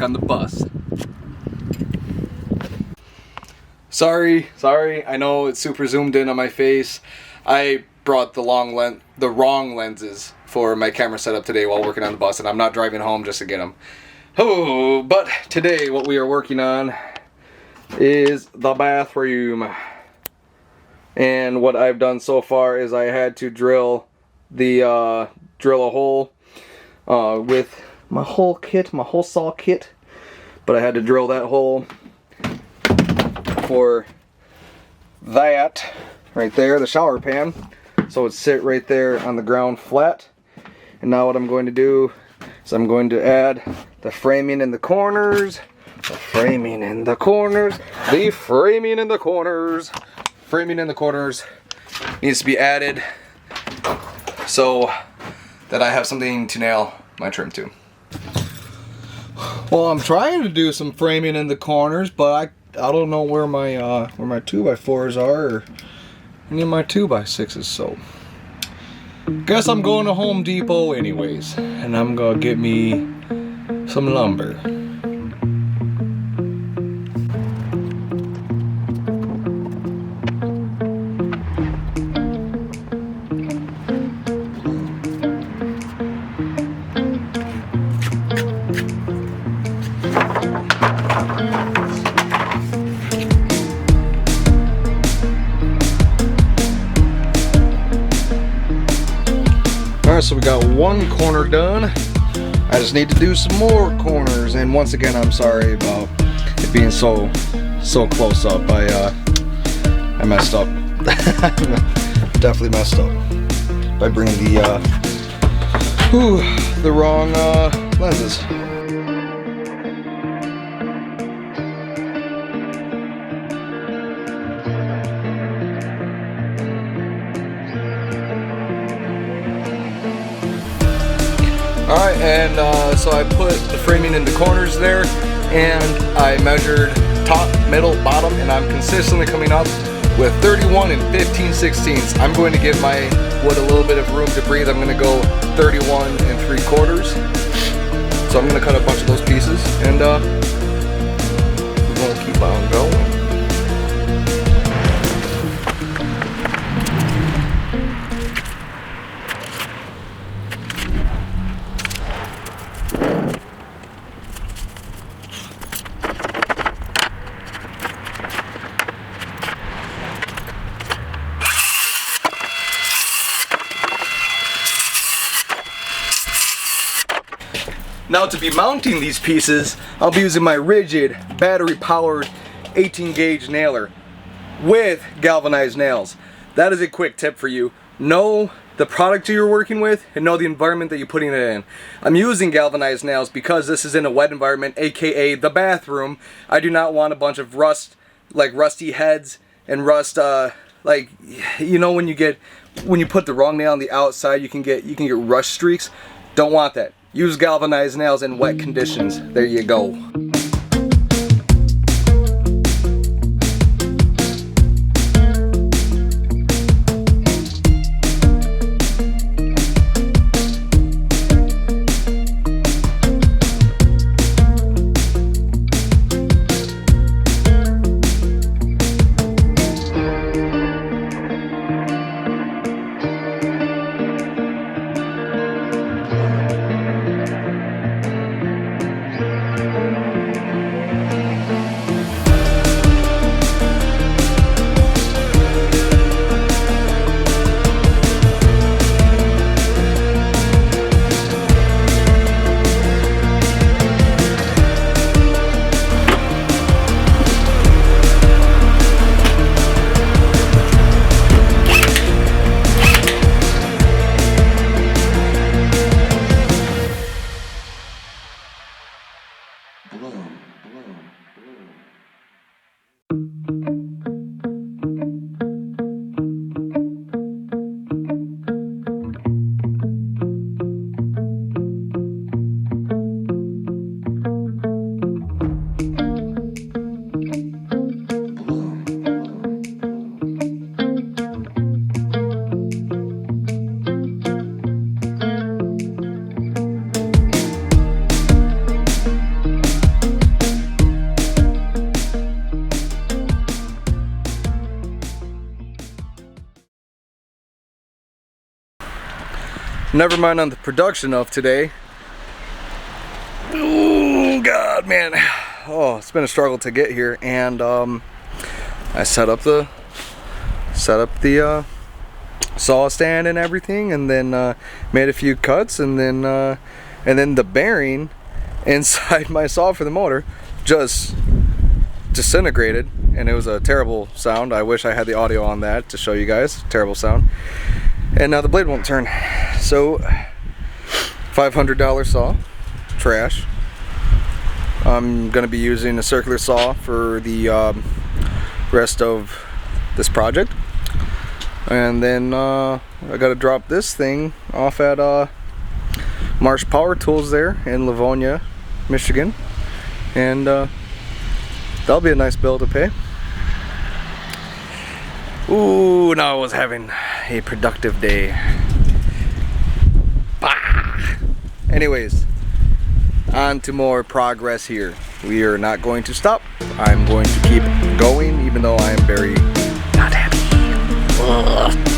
on the bus. Sorry, I know it's super zoomed in on my face. I brought the wrong lenses for my camera setup today while working on the bus, and I'm not driving home just to get them. Oh, but today what we are working on is the bathroom. And what I've done so far is I had to drill a hole with my whole saw kit, but I had to drill that hole for that right there, the shower pan, so it would sit right there on the ground flat. And now what I'm going to do is I'm going to add the framing in the corners, framing in the corners needs to be added so that I have something to nail my trim to. Well, I'm trying to do some framing in the corners, but I don't know where my 2x4s are or any of my 2x6s, so guess I'm going to Home Depot anyways, and I'm gonna get me some lumber. Alright, so we got one corner done. I just need to do some more corners, and once again I'm sorry about it being so close up. I messed up. Definitely messed up by bringing the wrong lenses. Alright, and so I put the framing in the corners there, and I measured top, middle, bottom, and I'm consistently coming up with 31 and 15/16. I'm going to give my wood a little bit of room to breathe. I'm going to go 31 and 3/4. So I'm going to cut a bunch of those pieces, and we're going to keep on going. Now to be mounting these pieces, I'll be using my rigid battery powered 18 gauge nailer with galvanized nails. That is a quick tip for you. Know the product you're working with and know the environment that you're putting it in. I'm using galvanized nails because this is in a wet environment, aka the bathroom. I do not want a bunch of rust, like rusty heads and rust, like, you know, when you put the wrong nail on the outside, you can get rust streaks. Don't want that. Use galvanized nails in wet conditions. There you go. Never mind on the production of today. Oh God, man. Oh, it's been a struggle to get here, and I set up the saw stand and everything, and then made a few cuts, and then the bearing inside my saw for the motor just disintegrated, and it was a terrible sound. I wish I had the audio on that to show you guys. Terrible sound. And now the blade won't turn. So $500 saw, trash. I'm gonna be using a circular saw for the rest of this project, and then I gotta drop this thing off at Marsh Power Tools there in Livonia, Michigan, and that'll be a nice bill to pay. Ooh, now I was having a productive day. Bah! Anyways, on to more progress here. We are not going to stop. I'm going to keep going, even though I am very not happy. Ugh.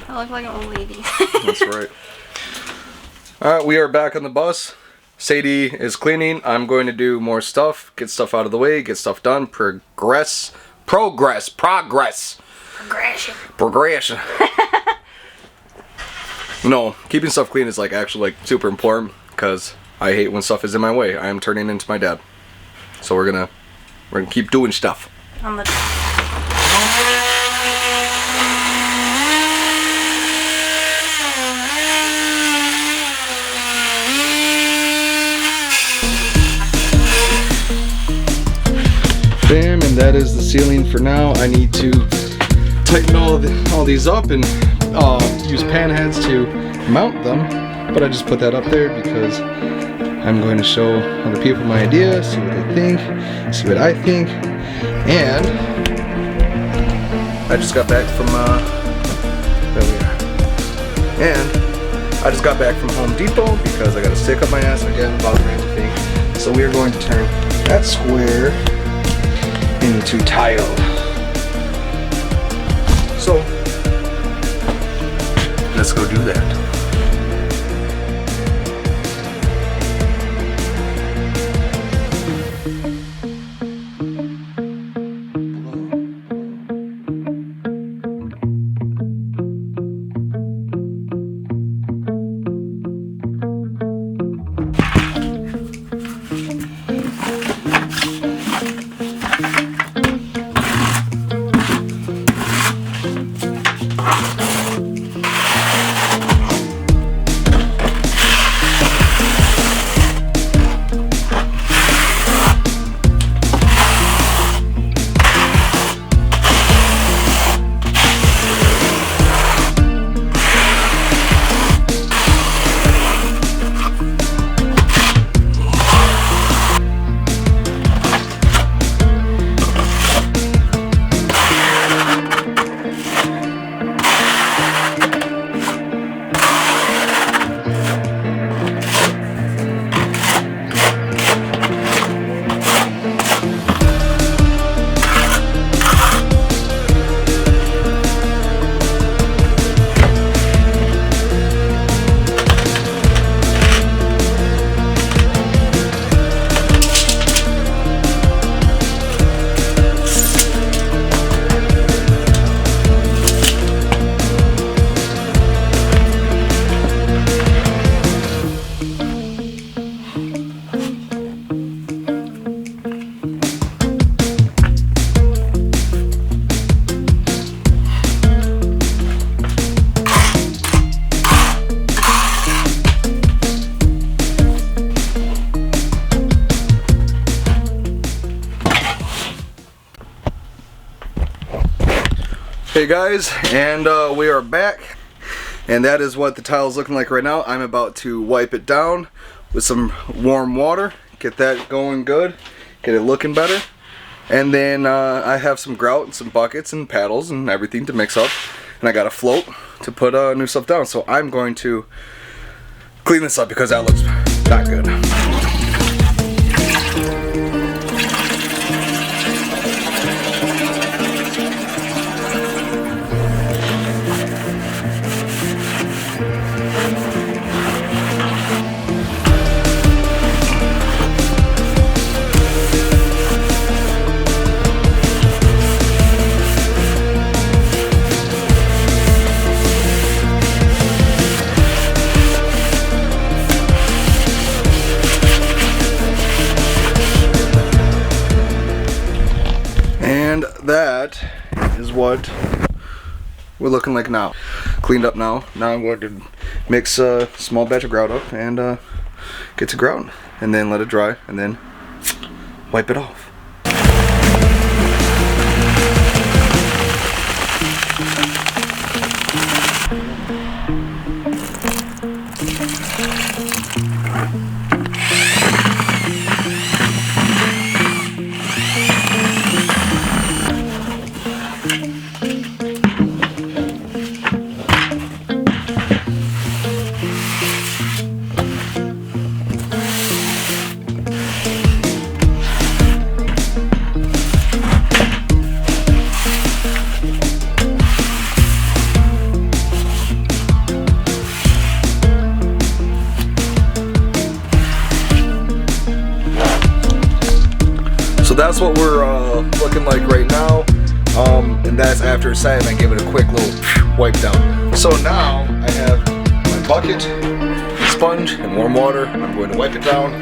I look like an old lady. That's right. Alright, we are back on the bus. Sadie is cleaning. I'm going to do more stuff, get stuff out of the way, get stuff done, progress. No, keeping stuff clean is like actually like super important, because I hate when stuff is in my way. I am turning into my dad. So we're gonna keep doing stuff. On the Bam, and that is the ceiling for now. I need to tighten all these up and use pan heads to mount them, but I just put that up there because I'm going to show other people my idea, see what they think, see what I think. And I just got back from there we are. And I just got back from Home Depot because I got to stick up my ass again about the random thing. So we are going to turn that square into tile. So let's go do that. Hey guys, and we are back, and that is what the tile is looking like right now. I'm about to wipe it down with some warm water, get that going good, get it looking better, and then I have some grout and some buckets and paddles and everything to mix up, and I got a float to put new stuff down. So I'm going to clean this up because that looks not good. And that is what we're looking like now. Cleaned up now. Now I'm going to mix a small batch of grout up and get to grout, and then let it dry, and then wipe it off. So that's what we're looking like right now, and that's after setting. I give it a quick little wipe down. So now I have my bucket, sponge, and warm water. I'm going to wipe it down.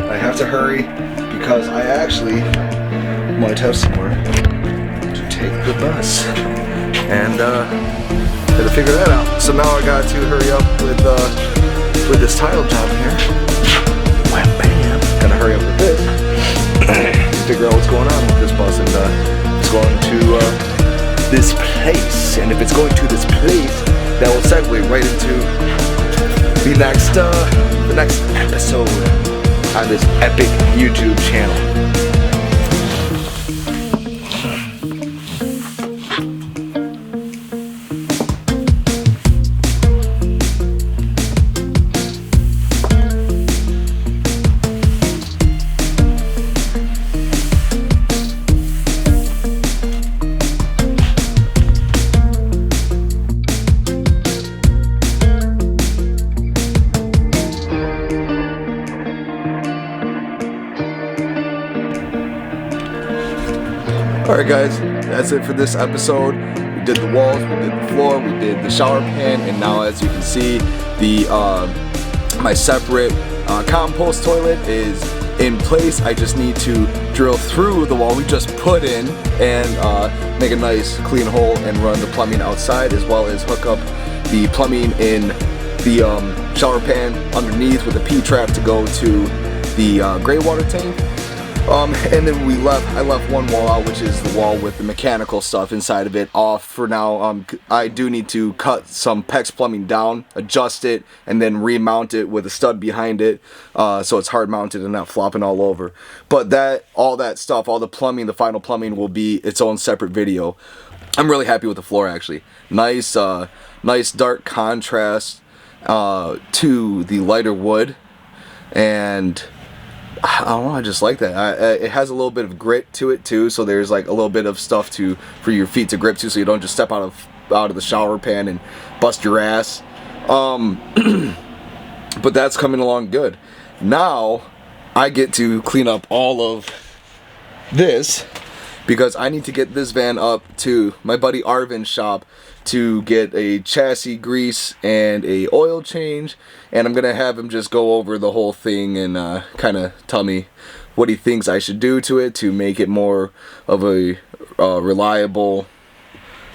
I have to hurry because I actually might have somewhere to take the bus, and gotta figure that out. So now I got to hurry up with this tile job here. Wham bam! Gotta hurry up with this. Figure out what's going on with this bus, and it's going to this place. And if it's going to this place, that will segue right into the next episode on this epic YouTube channel. Alright guys, that's it for this episode. We did the walls, we did the floor, we did the shower pan, and now as you can see, the my separate compost toilet is in place. I just need to drill through the wall we just put in and make a nice clean hole and run the plumbing outside, as well as hook up the plumbing in the shower pan underneath with a P-trap to go to the gray water tank. And then I left one wall out, which is the wall with the mechanical stuff inside of it, off for now. I do need to cut some PEX plumbing down, adjust it, and then remount it with a stud behind it, so it's hard mounted and not flopping all over. But all that stuff, all the plumbing, the final plumbing will be its own separate video. I'm really happy with the floor actually. Nice dark contrast to the lighter wood, and I don't know, I just like that. It has a little bit of grit to it too, so there's like a little bit of stuff for your feet to grip to, so you don't just step out of the shower pan and bust your ass. But that's coming along good. Now I get to clean up all of this because I need to get this van up to my buddy Arvin's shop to get a chassis grease and a oil change, and I'm gonna have him just go over the whole thing and kind of tell me what he thinks I should do to it to make it more of a reliable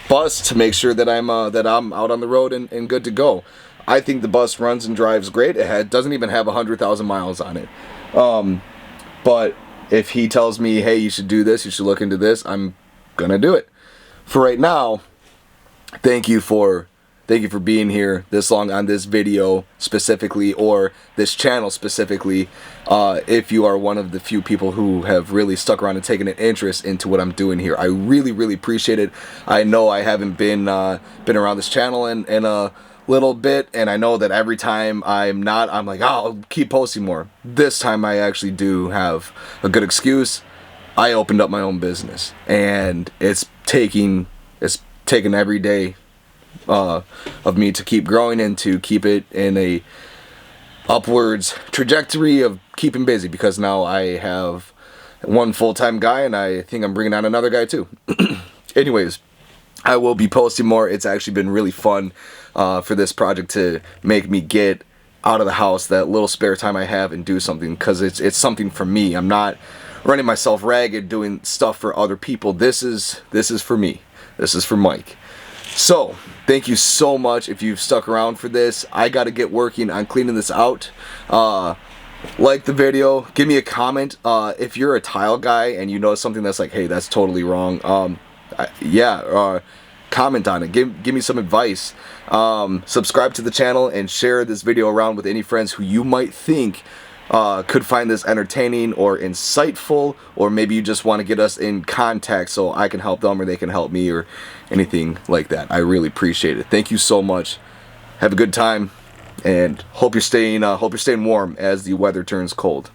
bus, to make sure that I'm out on the road and good to go. I think the bus runs and drives great. It doesn't even have 100,000 miles on it, but if he tells me, hey, you should do this, you should look into this, I'm gonna do it. For right now, thank you for being here this long on this video specifically, or this channel specifically. If you are one of the few people who have really stuck around and taken an interest into what I'm doing here, I really appreciate it. I know I haven't been around this channel in a little bit, and I know that every time I'm like, oh, I'll keep posting more. This time I actually do have a good excuse. I opened up my own business, and it's taking every day of me to keep growing and to keep it in a upwards trajectory of keeping busy, because now I have one full-time guy, and I think I'm bringing on another guy too. Anyways, I will be posting more. It's actually been really fun for this project to make me get out of the house, that little spare time I have, and do something, because it's something for me. I'm not running myself ragged doing stuff for other people. This is for me. This is for Mike. So, thank you so much if you've stuck around for this. I gotta get working on cleaning this out. Like the video, give me a comment. If you're a tile guy and you know something that's like, hey, that's totally wrong, comment on it. Give me some advice. Subscribe to the channel and share this video around with any friends who you might think could find this entertaining or insightful, or maybe you just want to get us in contact so I can help them or they can help me or anything like that. I really appreciate it. Thank you so much. Have a good time, and hope you're staying warm as the weather turns cold.